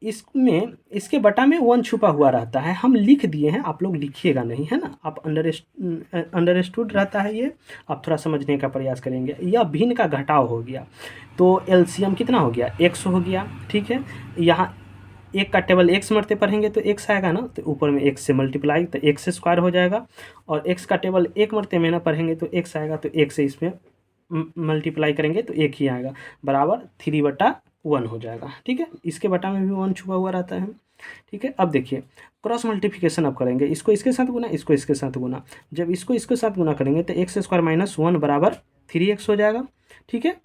इसमें इसके बटा में 1 छुपा हुआ रहता है, हम लिख दिए हैं, आप लोग लिखिएगा नहीं, है ना, आप अंडरस्टूड रहता है ये, आप थोड़ा समझने का प्रयास करेंगे। यह भिन्न का घटाव हो गया, तो एलसीएम कितना हो गया, x हो गया, ठीक है। यहाँ एक का टेबल x मरते पढ़ेंगे तो x आएगा ना, तो ऊपर में x से मल्टीप्लाई, तो x स्क्वायर हो जाएगा, और x का टेबल 1 मरते में ना पढ़ेंगे तो x आएगा, तो 1 से इसमें मल्टीप्लाई करेंगे तो 1 ही आएगा, बराबर 3/1 हो जाएगा, ठीक है। इसके बटा में भी 1 छुपा हुआ रहता है, ठीक है। अब देखिए क्रॉस मल्टीप्लिकेशन अब करेंगे, इसको इसके साथ गुना, इसको इसके साथ गुना, जब इसको इसके साथ गुना करेंगे तो x स्क्वायर माइनस 1 बराबर 3x हो जाएगा, ठीक है।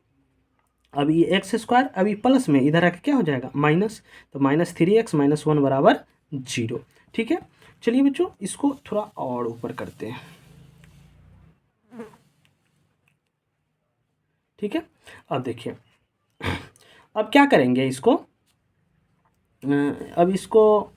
अब ये एक्स स्क्वायर अभी प्लस में इधर आके क्या हो जाएगा, माइनस, तो -3x माइनस 1 बराबर 0, ठीक है। चलिए बच्चों इसको थोड़ा और ऊपर करते हैं, ठीक है। अब देखिए अब क्या करेंगे इसको, अब इसको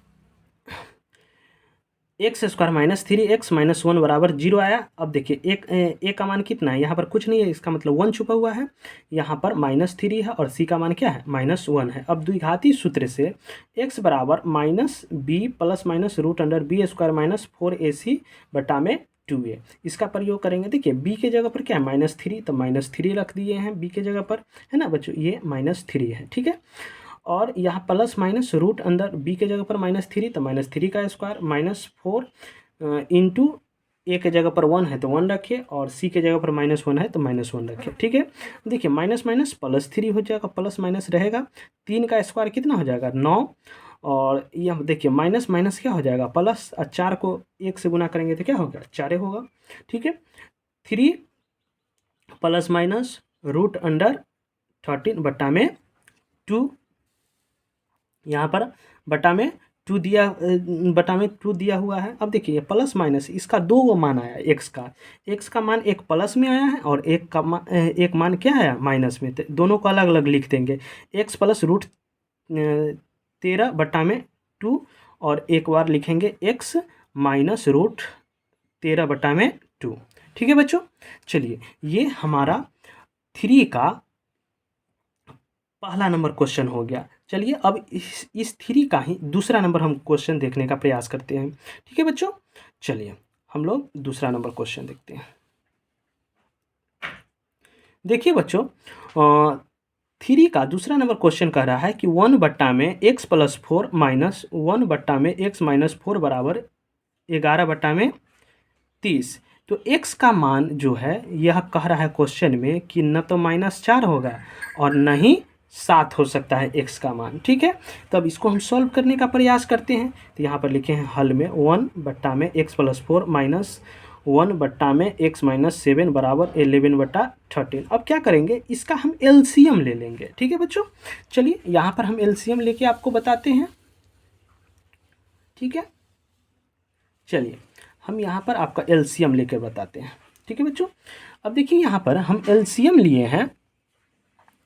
एक्स स्क्वायर -3x माइनस 1 बराबर 0 आया। अब देखिए एक का मान कितना है, यहाँ पर कुछ नहीं है, इसका मतलब 1 छुपा हुआ है, यहाँ पर -3 है, और c का मान क्या है, -1 है। अब द्विघाती सूत्र से x बराबर -b plus minus root under b square minus 4ac बटा में 2a, इसका प्रयोग करेंगे। देखिए b के जगह पर क्या है, -3, तो -3 रख दिए हैं b के जगह पर, है ना बच्चों, ये -3 है, ठीक है। और यहाँ प्लस माइनस रूट अंदर b के जगह पर -3, तो -3 का स्क्वायर, -4 इंटू a के जगह पर 1 है तो 1 रखिए, और c के जगह पर -1 है तो -1 रखिए, ठीक है। देखिए माइनस माइनस प्लस 3 हो जाएगा, प्लस माइनस रहेगा, 3 का स्क्वायर कितना हो जाएगा, 9, और यह देखिए माइनस माइनस क्या हो जाएगा, प्लस, 4 को 1 से गुना करेंगे तो क्या होगा, 4 होगा, ठीक है। 3 प्लस माइनस रूट अंडर 13 बट्टा में 2, यहाँ पर बटा में 2 दिया हुआ है। अब देखिए प्लस माइनस इसका 2 गो मान आया, एक्स का मान एक प्लस में आया है, और एक मान क्या आया, माइनस में, तो दोनों को अलग अलग लिख देंगे, x प्लस रूट 13 बटा में 2, और एक बार लिखेंगे x माइनस रूट 13 बटा में 2, ठीक है बच्चों। चलिए ये हमारा 3 का पहला नंबर क्वेश्चन हो गया। चलिए अब इस 3 का ही दूसरा नंबर हम क्वेश्चन देखने का प्रयास करते हैं, ठीक है बच्चों। चलिए हम लोग दूसरा नंबर क्वेश्चन देखते हैं। देखिए बच्चों 3 का दूसरा नंबर क्वेश्चन कह रहा है कि 1 बट्टा में x प्लस 4 माइनस 1 बट्टा में x माइनस 4 बराबर 11 बट्टा में 30। तो x का मान जो है यह कह रहा है क्वेश्चन में कि न तो -4 होगा और न ही 7 हो सकता है x का मान, ठीक है। तब इसको हम सॉल्व करने का प्रयास करते हैं। तो यहाँ पर लिखे हैं हल में 1 बट्टा में x प्लस 4 माइनस 1 में x माइनस 7 बराबर 11/13। अब क्या करेंगे, इसका हम एलसीएम ले लेंगे। ठीक है बच्चों, चलिए यहाँ पर हम एलसीएम लेके आपको बताते हैं। ठीक है, चलिए हम यहाँ पर आपका एलसीएम लेके बताते हैं। ठीक है बच्चों, अब देखिए यहाँ पर हम एलसीएम लिए हैं,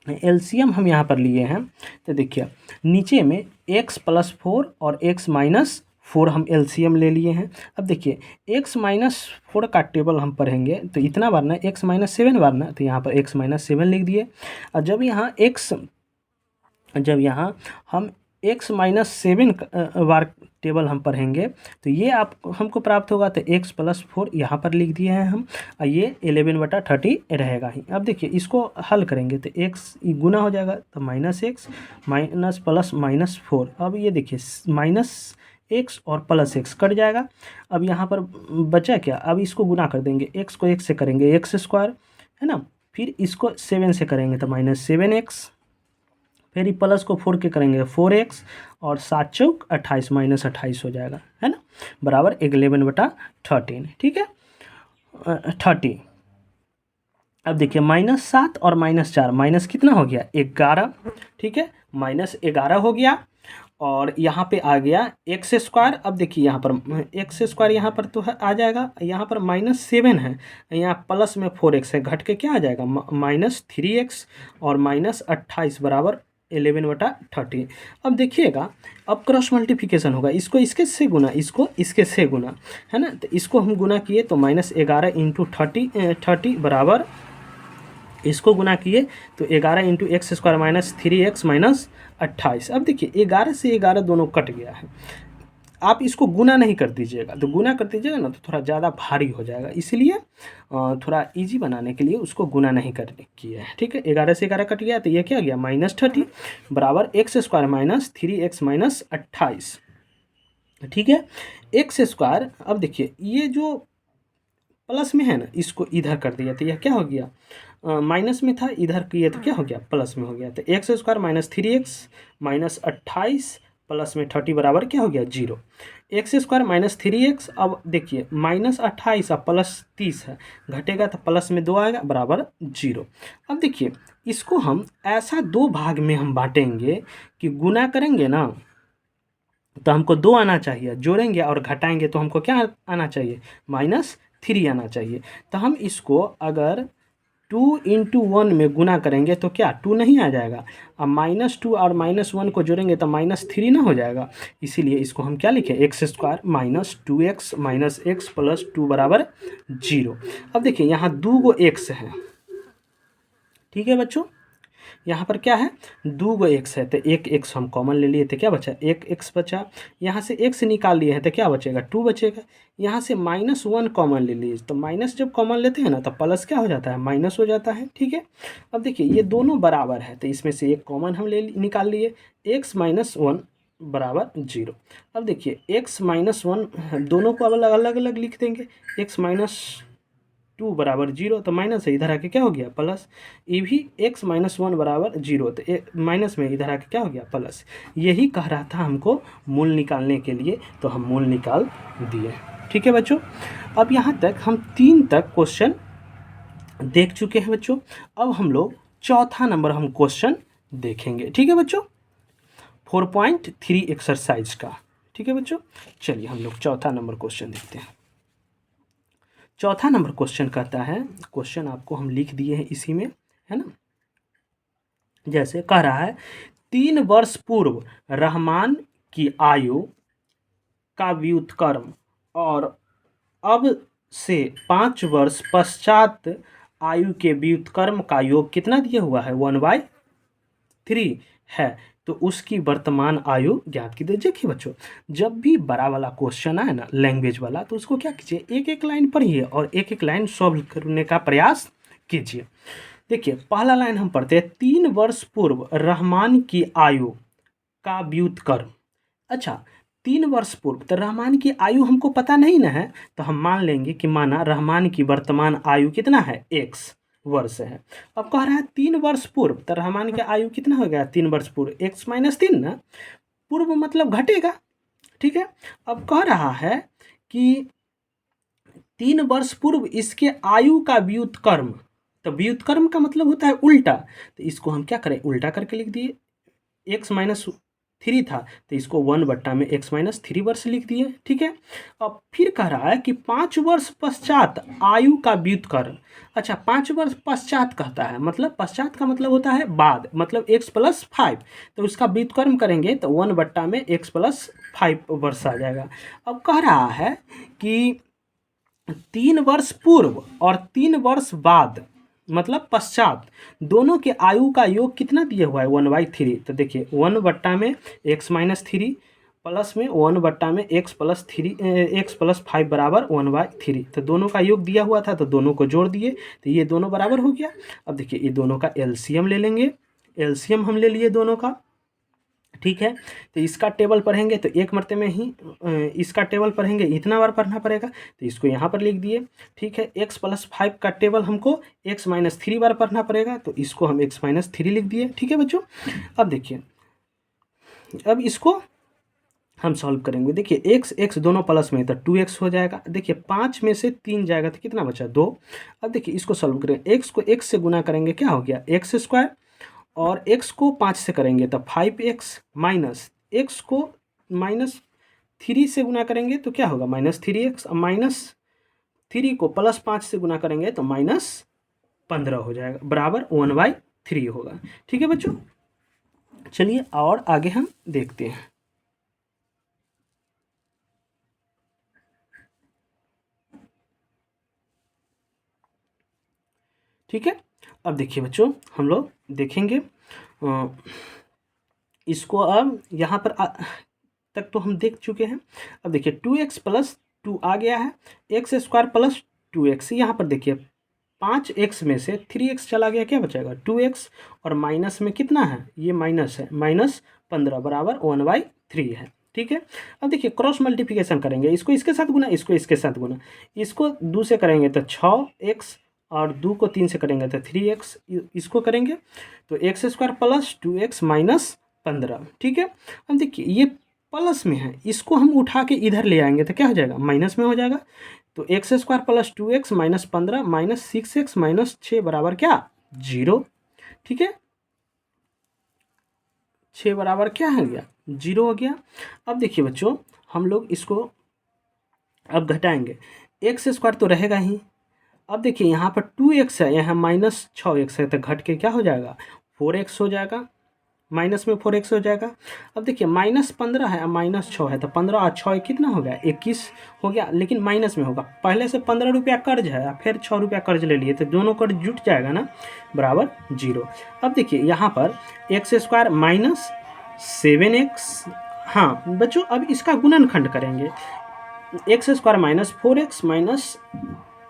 एलसीएम हम यहाँ पर लिए हैं, तो देखिए नीचे में x+4 और x-4 हम एलसीएम ले लिए हैं। अब देखिए x-4 का टेबल हम पढ़ेंगे तो इतना बार ना x-7 बार ना, तो यहाँ पर x-7 लिख दिए। और जब यहाँ हम x-7 बार टेबल हम पढ़ेंगे तो ये आप हमको प्राप्त होगा, तो x+4 यहाँ पर लिख दिए हैं हम, और ये 11/30 रहेगा ही। अब देखिए इसको हल करेंगे तो x गुना हो जाएगा, तो -x माइनस प्लस -4। अब ये देखिए -x और +x कट जाएगा। अब यहाँ पर बचा क्या, अब इसको गुना कर देंगे, x को 1 से करेंगे x² है ना, फिर इसको 7 से करेंगे तो -7x, फिर प्लस को 4 के करेंगे 4x, और 7 चौक 28 -28 हो जाएगा, है ना, बराबर 11/13। ठीक है, 30। अब देखिए -7 और -4 माइनस कितना हो गया, 11। ठीक है, -11 हो गया, और यहाँ पे आ गया x²। अब देखिए यहाँ पर x² यहाँ पर तो है, आ जाएगा, यहाँ पर -7 है, यहाँ प्लस में 4x है, घट के क्या आ जाएगा -3x, और -28 बराबर 11/30। अब देखिएगा, अब क्रॉस मल्टीप्लिकेशन होगा, इसको इसके से गुना, इसको इसके से गुना, है ना, तो इसको हम गुना किए तो -11 × 30 बराबर, इसको गुना किए तो 11 × x² -3x -28। अब देखिए 11 से 11 दोनों कट गया है, आप इसको गुना नहीं कर दीजिएगा, तो गुना कर दीजिएगा ना तो थोड़ा ज़्यादा भारी हो जाएगा, इसलिए थोड़ा इजी बनाने के लिए उसको गुना नहीं कर किया है। ठीक है, 11 से 11 कट गया तो ये क्या गया -30 बराबर x² -3x -28। ठीक है, x²। अब देखिए ये जो प्लस में है ना, इसको इधर कर दिया तो यह क्या हो गया, माइनस में था, इधर किए तो क्या हो गया, प्लस में हो गया, तो x² -3x -28 प्लस में 30 बराबर क्या हो गया 0। x² -3x, अब देखिए -28 और +30 है, घटेगा तो प्लस में 2 आएगा बराबर 0। अब देखिए इसको हम ऐसा 2 भाग में हम बांटेंगे कि गुना करेंगे ना तो हमको 2 आना चाहिए, जोड़ेंगे और घटाएंगे तो हमको क्या आना चाहिए, -3 आना चाहिए। तो हम इसको अगर 2 × 1 में गुना करेंगे तो क्या 2 नहीं आ जाएगा, अब -2 और -1 को जोड़ेंगे तो -3 ना हो जाएगा, इसीलिए इसको हम क्या लिखें, x² -2x -x + 2 बराबर 0। अब देखिए यहाँ 2 गो x है। ठीक है बच्चों, यहाँ पर क्या है, 2 गो x है, तो एक x हम कॉमन ले लिए तो क्या बचा, एक x बचा। यहाँ से x निकाल लिए हैं तो क्या बचेगा, 2 बचेगा। यहाँ से -1 कॉमन ले लीजिए, तो माइनस जब कॉमन लेते हैं ना तो प्लस क्या हो जाता है, माइनस हो जाता है। ठीक है, अब देखिए ये दोनों बराबर है तो इसमें से एक कॉमन हम निकाल लिए, x - 1 बराबर 0। अब देखिए x - 1 दोनों को अलग अलग लिख देंगे, x - 2 बराबर 0, तो माइनस है, इधर आके क्या हो गया प्लस, ये भी x - 1 बराबर 0, तो माइनस में इधर आके क्या हो गया प्लस। यही कह रहा था हमको मूल निकालने के लिए, तो हम मूल निकाल दिए। ठीक है बच्चों, अब यहाँ तक हम 3 तक क्वेश्चन देख चुके हैं बच्चों। अब हम लोग चौथा नंबर हम क्वेश्चन देखेंगे। ठीक है बच्चों, 4.3 एक्सरसाइज का। ठीक है बच्चों, चलिए हम लोग चौथा नंबर क्वेश्चन देखते हैं। चौथा नंबर क्वेश्चन कहता है, क्वेश्चन आपको हम लिख दिए हैं इसी में, है ना, जैसे कह रहा है 3 वर्ष पूर्व रहमान की आयु का व्युत्क्रम और अब से 5 वर्ष पश्चात आयु के व्युत्क्रम का योग कितना दिया हुआ है, 1/3 है, तो उसकी वर्तमान आयु ज्ञात कीजिए। देखिए बच्चों, जब भी बड़ा वाला क्वेश्चन आए ना लैंग्वेज वाला, तो उसको क्या कीजिए, एक एक लाइन पढ़िए और एक एक लाइन सॉल्व करने का प्रयास कीजिए। देखिए पहला लाइन हम पढ़ते हैं, 3 वर्ष पूर्व रहमान की आयु का व्युत्क्रम। अच्छा, 3 वर्ष पूर्व, तो रहमान की आयु हमको पता नहीं ना है, तो हम मान लेंगे कि माना रहमान की वर्तमान आयु कितना है, x वर्ष है। अब कह रहा है 3 वर्ष पूर्व, तो रहमान की आयु कितना हो गया, 3 वर्ष पूर्व, x - 3 ना, पूर्व मतलब घटेगा। ठीक है, अब कह रहा है कि 3 वर्ष पूर्व इसके आयु का व्युत्क्रम, तो व्युत्क्रम का मतलब होता है उल्टा, तो इसको हम क्या करें, उल्टा करके लिख दिए। x-3 था तो इसको 1/(x-3) वर्ष लिख दिए, ठीक है। अब फिर कह रहा है कि 5 वर्ष पश्चात आयु का व्युत्क्रम। अच्छा, 5 वर्ष पश्चात कहता है, मतलब पश्चात का मतलब होता है बाद, मतलब x+5, तो उसका व्युत्क्रम करेंगे तो 1/(x+5) वर्ष आ जाएगा। अब कह रहा है कि 3 वर्ष पूर्व और 3 वर्ष बाद, मतलब पश्चात, दोनों के आयु का योग कितना दिया हुआ है, 1/3। तो देखिए 1/(x-3) प्लस में 1/(x+5) बराबर 1/3, तो दोनों का योग दिया हुआ था तो दोनों को जोड़ दिए तो ये दोनों बराबर हो गया। अब देखिए ये दोनों का एलसीएम ले लेंगे, एलसीएम हम ले लिए दोनों का, ठीक है। तो इसका टेबल पढ़ेंगे तो एक मरते में ही इसका टेबल पढ़ेंगे इतना बार पढ़ना पड़ेगा, तो इसको यहाँ पर लिख दिए, ठीक है। x+5 का टेबल हमको x-3 बार पढ़ना पड़ेगा, तो इसको हम x-3 लिख दिए, ठीक है बच्चों। अब देखिए, अब इसको हम सॉल्व करेंगे। देखिए x दोनों प्लस में तो 2x हो जाएगा। देखिए 5 में से 3 जाएगा तो कितना बचा, 2। अब देखिए इसको सॉल्व करें, x को x से गुना करेंगे क्या हो गया, x² और x को 5 से करेंगे तो 5x, माइनस x को -3 से गुना करेंगे तो क्या होगा, -3x, और -3 को +5 से गुना करेंगे तो -15 हो जाएगा, बराबर 1/3 होगा, ठीक है बच्चों। चलिए और आगे हम देखते हैं। ठीक है, अब देखिए बच्चों, हम लोग देखेंगे इसको। अब यहाँ पर तक तो हम देख चुके हैं। अब देखिए 2x+2 आ गया है, x² + 2x। यहाँ पर देखिए 5x में से 3x चला गया, क्या बचेगा 2x, और माइनस में कितना है, ये माइनस है, -15 बराबर 1/3 है, ठीक है। अब देखिए क्रॉस मल्टीप्लिकेशन करेंगे, इसको इसके साथ गुना, इसको इसके साथ गुना, इसको 2 से करेंगे तो 6x, और 2 को 3 से करेंगे तो 3x, इसको करेंगे तो x² + 2x -15, ठीक है। अब देखिए ये प्लस में है, इसको हम उठा के इधर ले आएंगे तो क्या हो जाएगा, माइनस में हो जाएगा। तो x² + 2x -15 -6x -6 बराबर क्या, 0, ठीक है। 6 बराबर क्या हो गया, 0 हो गया। अब देखिए बच्चों, हम लोग इसको अब घटाएंगे, x² तो रहेगा ही। अब देखिए यहाँ पर 2x है, यहाँ -6x है, तो घट के क्या हो जाएगा, 4x हो जाएगा, माइनस में 4x हो जाएगा। अब देखिए -15 है, -6 है, तो 15 और 6 कितना हो गया, 21 हो गया, लेकिन माइनस में होगा। पहले से 15 रुपया कर्ज है, फिर 6 रुपया कर्ज ले लिए, तो दोनों कर्ज जुट जाएगा ना, बराबर 0। अब देखिए यहाँ पर x² -7x, हाँ बच्चों, अब इसका गुणनखंड करेंगे, x² -4x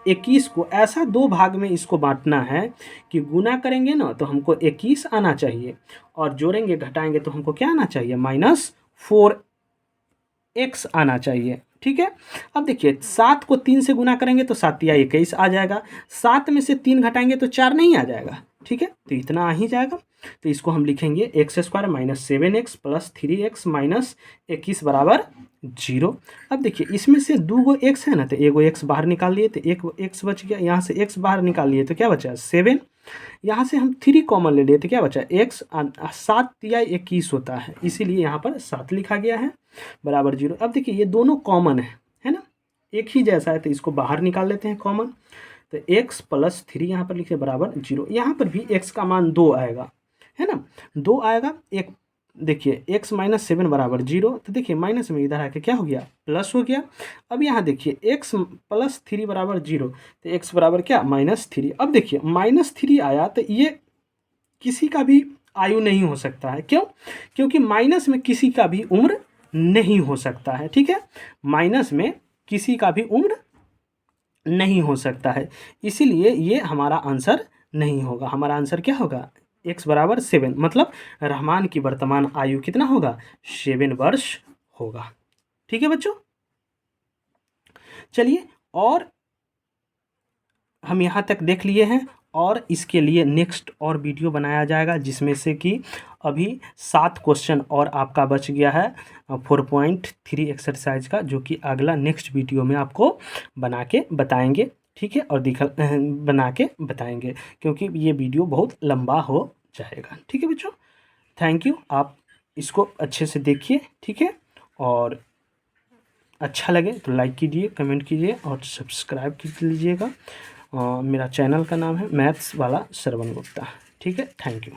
-21 को ऐसा 2 भाग में इसको बांटना है कि गुना करेंगे ना तो हमको 21 आना चाहिए, और जोड़ेंगे घटाएंगे तो हमको क्या आना चाहिए, -4x आना चाहिए, ठीक है। अब देखिए 7 को 3 से गुना करेंगे तो 7 या 21 आ जाएगा, 7 में से 3 घटाएंगे तो 4 नहीं आ जाएगा, ठीक है, तो इतना आ ही जाएगा। तो इसको हम लिखेंगे x² -7x + 3x -21 बराबर 0। अब देखिए इसमें से 2 x है ना, तो एगो x बाहर निकाल लिए तो एक x बच गया, यहाँ से x बाहर निकाल लिए तो क्या बचा, 7। यहाँ से हम 3 कॉमन ले लिए तो क्या बचा, x, 7 या 21 होता है, इसीलिए यहाँ पर 7 लिखा गया है, बराबर 0। अब देखिए ये दोनों कॉमन है ना, एक ही जैसा है, तो इसको बाहर निकाल लेते हैं कॉमन, तो x + 3 यहाँ पर लिखे बराबर 0। यहाँ पर भी x का मान 2 आएगा, है ना, 2 आएगा। एक देखिए x -7 बराबर 0, तो देखिए माइनस में इधर आके क्या हो गया, प्लस हो गया। अब यहाँ देखिए x + 3 बराबर 0, तो x बराबर क्या, -3। अब देखिए -3 आया तो ये किसी का भी आयु नहीं हो सकता है, क्यों, क्योंकि माइनस में किसी का भी उम्र नहीं हो सकता है, ठीक है, माइनस में किसी का भी उम्र नहीं हो सकता है, इसीलिए ये हमारा आंसर नहीं होगा। हमारा आंसर क्या होगा, x बराबर 7, मतलब रहमान की वर्तमान आयु कितना होगा, 7 वर्ष होगा, ठीक है बच्चों। चलिए और हम यहाँ तक देख लिए हैं, और इसके लिए नेक्स्ट और वीडियो बनाया जाएगा, जिसमें से कि अभी 7 क्वेश्चन और आपका बच गया है 4.3 एक्सरसाइज का, जो कि अगला नेक्स्ट वीडियो में आपको बना के बताएंगे। ठीक है, और बना के बताएंगे, क्योंकि ये वीडियो बहुत लंबा हो जाएगा। ठीक है बच्चों, थैंक यू। आप इसको अच्छे से देखिए, ठीक है, और अच्छा लगे तो लाइक कीजिए, कमेंट कीजिए और सब्सक्राइब कर लीजिएगा। मेरा चैनल का नाम है मैथ्स वाला श्रवण गुप्ता। ठीक है, थैंक यू।